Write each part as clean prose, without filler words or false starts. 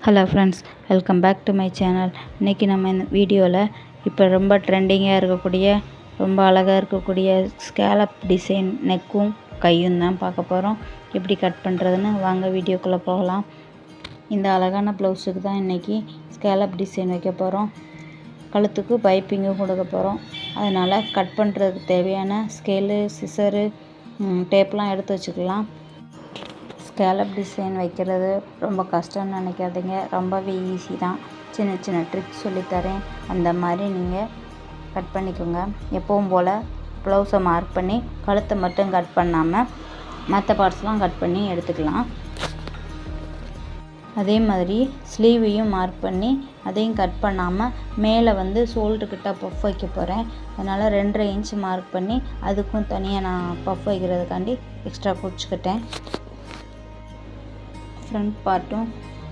Hello friends, welcome back to my channel. இன்றைக்கி நம்ம இந்த வீடியோவில் இப்போ ரொம்ப ட்ரெண்டிங்காக இருக்கக்கூடிய ரொம்ப அழகாக இருக்கக்கூடிய ஸ்கேலப் டிசைன் நெக்கும் கையும் தான் பார்க்க போகிறோம். எப்படி கட் பண்ணுறதுன்னு வாங்க வீடியோக்குள்ளே போகலாம். இந்த அழகான ப்ளவுஸுக்கு தான் இன்றைக்கி ஸ்கேலப் டிசைன் வைக்க போகிறோம். கழுத்துக்கு பைப்பிங்கும் கொடுக்க போகிறோம். அதனால் கட் பண்ணுறதுக்கு தேவையான ஸ்கேலு, சிசரு, டேப்லாம் எடுத்து வச்சுக்கலாம். ஸ்கேலப் டிசைன் வைக்கிறது ரொம்ப கஷ்டம்னு நினைக்காதீங்க, ரொம்பவே ஈஸி தான். சின்ன சின்ன ட்ரிக்ஸ் சொல்லித்தரேன், அந்த மாதிரி நீங்கள் கட் பண்ணிக்கோங்க. எப்பவும் போல் ப்ளவுஸை மார்க் பண்ணி கழுத்தை மட்டும் கட் பண்ணாமல் மற்ற பார்ட்ஸ்லாம் கட் பண்ணி எடுத்துக்கலாம். அதே மாதிரி ஸ்லீவையும் மார்க் பண்ணி அதையும் கட் பண்ணாமல் மேலே ஷோல்டர்கிட்ட பஃப் வைக்க போகிறேன். அதனால் 2.5 இன்ச் மார்க் பண்ணி அதுக்கும் தனியாக நான் பஃப் வைக்கிறதுக்காண்டி எக்ஸ்ட்ரா குறிச்சிக்கிட்டேன். ஃப்ரண்ட் பார்ட்டும்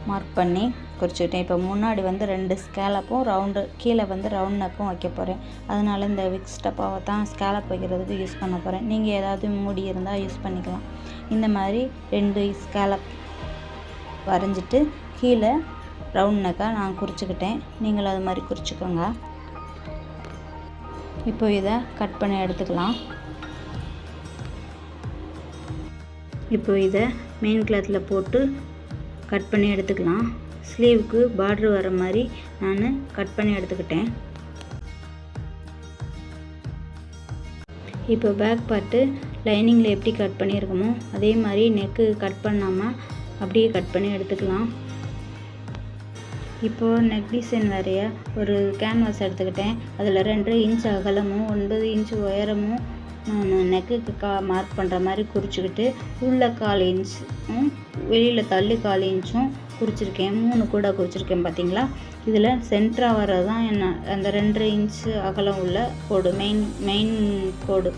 மார்க் பண்ணி குறிச்சிக்கிட்டேன். இப்போ முன்னாடி 2 ஸ்கேலப்பும் ரவுண்டு, கீழே ரவுண்ட் நெக்கும் வைக்க போகிறேன். அதனால் இந்த விக்ஸ் டப்பாவை தான் ஸ்கேலப் வைக்கிறதுக்கு யூஸ் பண்ண போகிறேன். நீங்கள் ஏதாவது மூடி இருந்தால் யூஸ் பண்ணிக்கலாம். இந்த மாதிரி 2 ஸ்கேலப் வரைஞ்சிட்டு கீழே ரவுண்ட் நெக்காக நான் குறிச்சிக்கிட்டேன். நீங்களும் அது மாதிரி குறிச்சிக்கோங்க. இப்போ இதை கட் பண்ணி எடுத்துக்கலாம். இப்போ இதை மெயின் கிளாத்தில் போட்டு கட் பண்ணி எடுத்துக்கலாம். ஸ்லீவுக்கு பார்ட்ரு வர மாதிரி நான் கட் பண்ணி எடுத்துக்கிட்டேன். இப்போ பேக் பார்ட்டு லைனிங்கில் எப்படி கட் பண்ணியிருக்கோமோ அதே மாதிரி நெக்கு கட் பண்ணாமல் அப்படியே கட் பண்ணி எடுத்துக்கலாம். இப்போது நெக் டிசைன் வரைய ஒரு கேன்வாஸ் எடுத்துக்கிட்டேன். அதில் 2.5 இன்ச் அகலமும் 9 இன்ச் உயரமும் நான் நெக்குக்கு மார்க் பண்ணுற மாதிரி குறிச்சிக்கிட்டு உள்ள 1/4 இன்ச்சும் வெளியில் தள்ளி 1/4 இன்ச்சும் குறிச்சிருக்கேன். 3 கூட குறிச்சிருக்கேன் பார்த்தீங்களா. இதில் சென்டராக வர்றது தான் அந்த 2.5 இன்ச் அகலம் உள்ள கோடு, மெயின் கோடு.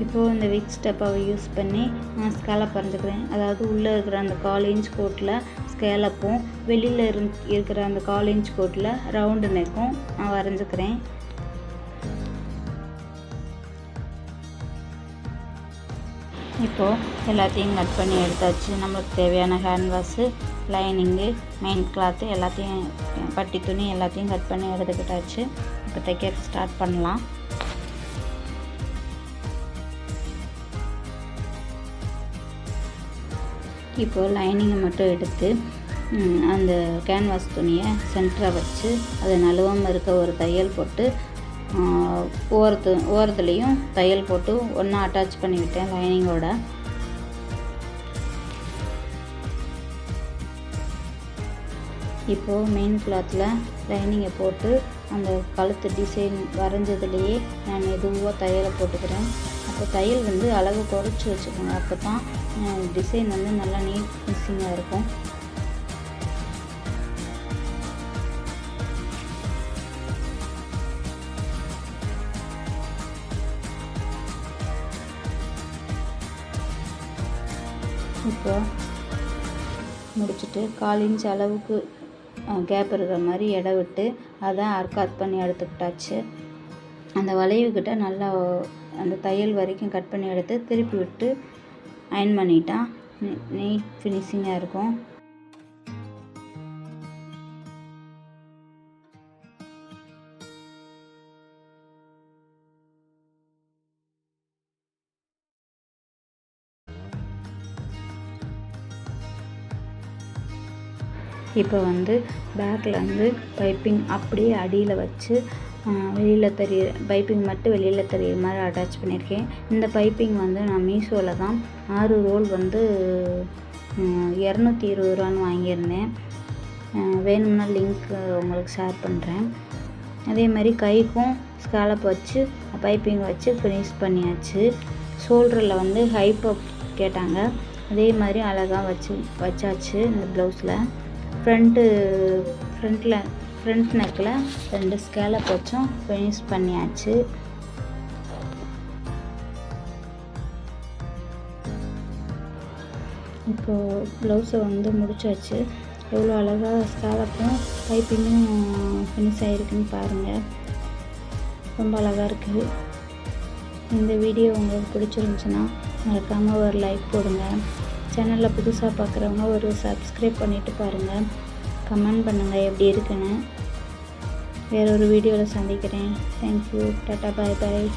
இப்போது இந்த விக்ஸ் டப்பாவை யூஸ் பண்ணி நான் ஸ்கேலப் வரைஞ்சிக்கிறேன். அதாவது உள்ளே இருக்கிற அந்த 1/4 இன்ச் கோட்டில் ஸ்கேலப்பும் வெளியில் இருக்கிற அந்த 1/4 இன்ச் கோட்டில் ரவுண்டு நெக்கும் நான் வரைஞ்சிக்கிறேன். இப்போது எல்லாத்தையும் கட் பண்ணி எடுத்தாச்சு. நம்மளுக்கு தேவையான கேன்வாஸு, லைனிங்கு, மெயின் கிளாத்து எல்லாத்தையும், பட்டி துணி எல்லாத்தையும் கட் பண்ணி எடுத்துக்கிட்டாச்சு. இப்போ தைக்க ஸ்டார்ட் பண்ணலாம். இப்போது லைனிங்கை மட்டும் எடுத்து அந்த கேன்வாஸ் துணியை சென்டராக வச்சு அதை நழுவாமல் இருக்க ஒரு தையல் போட்டு ஓரத்துலேயும் தையல் போட்டு ஒன்றா அட்டாச் பண்ணிவிட்டேன் லைனிங்கோட. இப்போது மெயின் கிளாத்தில் லைனிங்கை போட்டு அந்த கழுத்து டிசைன் வரைஞ்சதுலேயே நான் மெதுவாக தையலை போட்டுக்கிறேன். அப்போ தையல் அளவு குறைச்சி வச்சுக்கோங்க. அப்போ தான் டிசைன் நல்லா நீட் ஃபினிஷிங்காக இருக்கும். இப்போ முடிச்சுட்டு 1/4 இன்ச் அளவுக்கு கேப் இருக்கிற மாதிரி எடை விட்டு அதை அர்க்காத் பண்ணி எடுத்துக்கிட்டாச்சு. அந்த வளைவுக்கிட்ட நல்லா அந்த தையல் வரைக்கும் கட் பண்ணி எடுத்து திருப்பி விட்டு அயன் பண்ணிட்டா நீட் ஃபினிஷிங்காக இருக்கும். இப்போ பேக்கில் பைப்பிங் அப்படியே அடியில் வச்சு வெளியில் தெரிய பைப்பிங் மட்டும் வெளியில் தெரியுற மாதிரி அட்டாச் பண்ணியிருக்கேன். இந்த பைப்பிங் நான் மீஷோவில் தான் 6 ரோல் 220 ரூபான்னு வாங்கியிருந்தேன். வேணும்னா லிங்க் உங்களுக்கு ஷேர் பண்ணுறேன். அதே மாதிரி கைக்கும் ஸ்கேலப் வச்சு பைப்பிங் வச்சு ஃபினிஷ் பண்ணியாச்சு. ஷோல்டரில் ஹைப்பப் கேட்டாங்க, அதே மாதிரி அழகாக வச்சாச்சு. இந்த ப்ளவுஸில் ஃப்ரண்ட் நெக்கில் 2 ஸ்கேலப் வச்சும் ஃபினிஷ் பண்ணியாச்சு. இப்போது ப்ளவுஸை முடிச்சாச்சு. எவ்வளோ அழகாக ஸ்கேலப்பும் பைப்பிங்கும் ஃபினிஷ் ஆகிருக்குன்னு பாருங்கள். ரொம்ப அழகாக இருக்குது. இந்த வீடியோ உங்களுக்கு பிடிச்சிருந்துச்சுன்னா மறக்காமல் ஒரு லைக் போடுங்க. சேனலில் புதுசாக பார்க்குறவங்க ஒரு சப்ஸ்கிரைப் பண்ணிவிட்டு பாருங்கள். கமெண்ட் பண்ணுங்கள் எப்படி இருக்குன்னு. வேற ஒரு வீடியோவில் சந்திக்கிறேன். தேங்க்யூ. டாட்டா பாய் பாய்.